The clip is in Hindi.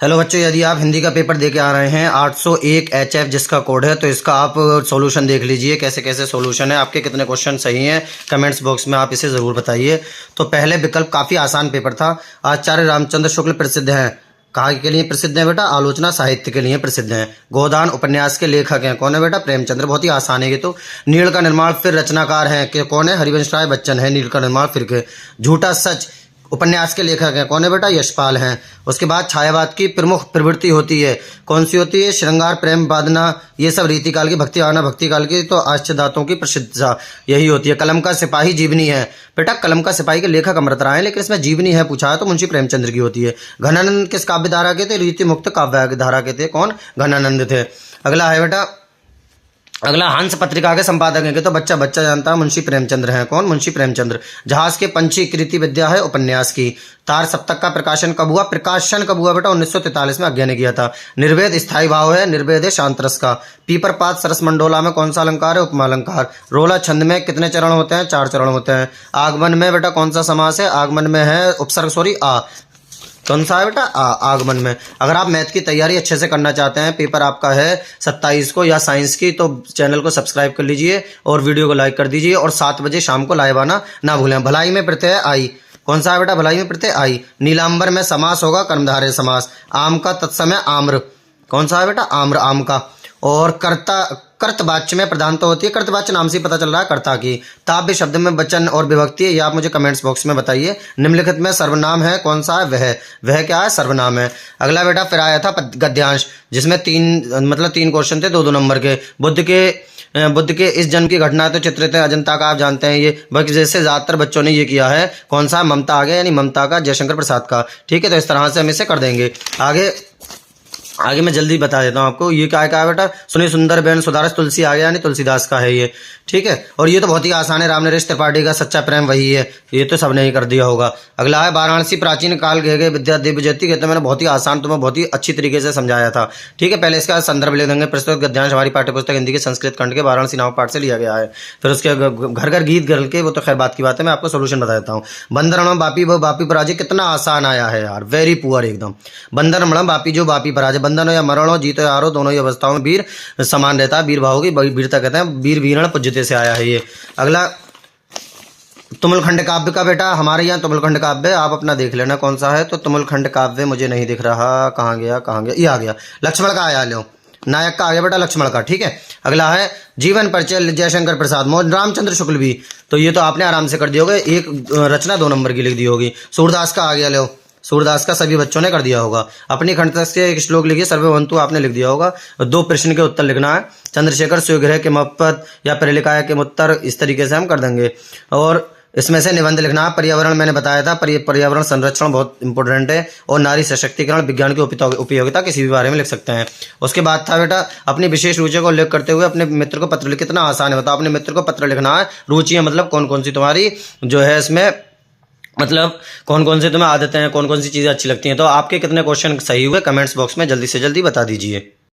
हेलो बच्चों, यदि आप हिंदी का पेपर दे के आ रहे हैं 801 HF जिसका कोड है, तो इसका आप सॉल्यूशन देख लीजिए कैसे कैसे सॉल्यूशन है, आपके कितने क्वेश्चन सही हैं कमेंट्स बॉक्स में आप इसे ज़रूर बताइए। तो पहले विकल्प काफ़ी आसान पेपर था। आचार्य रामचंद्र शुक्ल प्रसिद्ध हैं, कहाँ के लिए प्रसिद्ध हैं बेटा? आलोचना साहित्य के लिए प्रसिद्ध हैं। गोदान उपन्यास के लेखक हैं, कौन है बेटा? प्रेमचंद्र। बहुत ही आसान है ये तो। नील का निर्माण फिर रचनाकार हैं कि कौन है? हरिवंश राय बच्चन है नील का निर्माण फिर के। झूठा सच उपन्यास के लेखक हैं, कौन है बेटा? यशपाल हैं। उसके बाद छायावाद की प्रमुख प्रवृत्ति होती है, कौन सी होती है? श्रृंगार, प्रेम, वादना, ये सब रीतिकाल की, भक्ति भावना भक्ति काल की, तो आश्चर्यदातों की प्रसिद्धता यही होती है। कलम का सिपाही जीवनी है बेटा, कलम का सिपाही के लेखक अमृत राय हैं, लेकिन इसमें जीवनी है पूछा है तो मुंशी प्रेमचंद्र की होती है। घनानंद किस काव्य धारा के थे? रीति मुक्त काव्य धारा के थे, कौन? घनानंद थे। अगला है बेटा, अगला हंस पत्रिका के संपादक हैं, तो बच्चा बच्चा जानता है मुंशी प्रेमचंद्र हैं, कौन? मुंशी प्रेमचंद्र। जहाज के पंछी कृति विद्या है उपन्यास की। तार सप्तक का प्रकाशन कब हुआ? प्रकाशन कब हुआ बेटा? 1943 में आज्ञा ने किया था। निर्वेद स्थायी भाव है, निर्वेद है शांत रस का। पीपर पात सरस मंडोला में कौन सा अलंकार है? उपमा अलंकार। रोला छंद में कितने चरण होते हैं? 4 चरण होते हैं। आगमन में बेटा कौन सा समास है? आगमन में है उपसर्ग, सॉरी आ। कौन सा है बेटा? आगमन में। अगर आप मैथ की तैयारी अच्छे से करना चाहते हैं, पेपर आपका है 27 को या साइंस की, तो चैनल को सब्सक्राइब कर लीजिए और वीडियो को लाइक कर दीजिए और 7 बजे शाम को लाइव आना ना भूलें। भलाई में प्रत्यय आई, कौन सा है बेटा? भलाई में प्रत्यय आई। नीलांबर में समास होगा कर्मधारय समास। आम का तत्समय आम्र, कौन सा है बेटा? आम्र, आम का। और कर्ता कर्तवाच्य में प्रधानता होती है, कर्तवाच्य नाम से पता चल रहा है कर्ता की। ताव्य शब्द में वचन और विभक्ति है, ये आप मुझे कमेंट्स बॉक्स में बताइए। निम्नलिखित में सर्वनाम है, कौन सा है? वह क्या है? सर्वनाम है। अगला बेटा फिर आया था गद्यांश, जिसमें 3 क्वेश्चन थे 2-2 नंबर के। बुद्ध के इस जन्म की घटना तो चित्रित है अजंता का, आप जानते हैं ये, बल्कि जैसे ज्यादातर बच्चों ने ये किया है। कौन सा? ममता आ गया, यानी ममता का, जयशंकर प्रसाद का। ठीक है, तो इस तरह से हम इसे कर देंगे। आगे मैं जल्दी बता देता हूँ आपको। ये क्या है बेटा? सुनी सुंदर बेन सुधारस तुलसी आ गया, यानी तुलसीदास का है ये। ठीक है, और ये तो बहुत ही आसान है, रामनरेश त्रिपाठी का सच्चा प्रेम वही है, ये तो सबने ही कर दिया होगा। अगला है वाराणसी प्राचीन काल गए विद्या दिव्य ज्योति, कहते हैं मैंने बहुत ही आसान तुम्हें बहुत ही अच्छी तरीके से समझाया था। ठीक है, पहले इसका संदर्भ ले देंगे। प्रस्तुत गद्यांश हमारी पाठ्यपुस्तक हिंदी के संस्कृत खंड के वाराणसी नामक पाठ से लिया गया है। फिर उसके घर घर गीत गल के, वो तो खैर बात की बात है, मैं आपको सोल्यूशन बता देता हूँ। बंदरमणम बापी वो बापी पराजय, कितना आसान आया है यार, वेरी पुअर एकदम। बंदरमणम बापी जो बापी पराजय, बंधन हो या मरण हो, जीतो या हारो, दोनों ही अवस्थाओं में वीर समान रहता है। वीर भाव की वीरता कहते हैं, वीर वीरण पूज्यते से आया है ये। अगला तुमुलखंड काव्य का बेटा, हमारे यहाँ तुमुलखंड काव्य आप अपना देख लेना कौन सा है। तो तुमुलखंड काव्य मुझे नहीं दिख रहा, कहाँ गया ये आ गया, लक्ष्मण का आया, लो नायक का आ गया बेटा, लक्ष्मण का। ठीक है, अगला है जीवन परिचय जयशंकर प्रसाद, मोहन रामचंद्र शुक्ल भी, तो ये तो आपने आराम से कर दिया होगा, एक रचना 2 नंबर की लिख दी होगी। सूरदास का आ गया, लो सूरदास का सभी बच्चों ने कर दिया होगा। अपनी खंड से एक श्लोक लिखिए, सर्ववंतु आपने लिख दिया होगा। 2 प्रश्न के उत्तर लिखना है। चंद्रशेखर सूर्यग्रह के मपद या परिलिकाया के उत्तर, इस तरीके से हम कर देंगे। और इसमें से निबंध लिखना है। पर्यावरण मैंने बताया था, पर्यावरण संरक्षण बहुत इंपॉर्टेंट है। और नारी सशक्तिकरण, विज्ञान की उपयोगिता, किसी भी बारे में लिख सकते हैं। उसके बाद था बेटा अपनी विशेष रुचि को उल्लेख करते हुए अपने मित्र को पत्र लिख, कितना आसान है बताओ। अपने मित्र को पत्र लिखना है। रुचियाँ मतलब कौन कौन सी तुम्हारी जो है इसमें, मतलब कौन कौन सी तुम्हें आदतें हैं, कौन कौन सी चीज़ें अच्छी लगती हैं। तो आपके कितने क्वेश्चन सही हुए कमेंट्स बॉक्स में जल्दी से जल्दी बता दीजिए।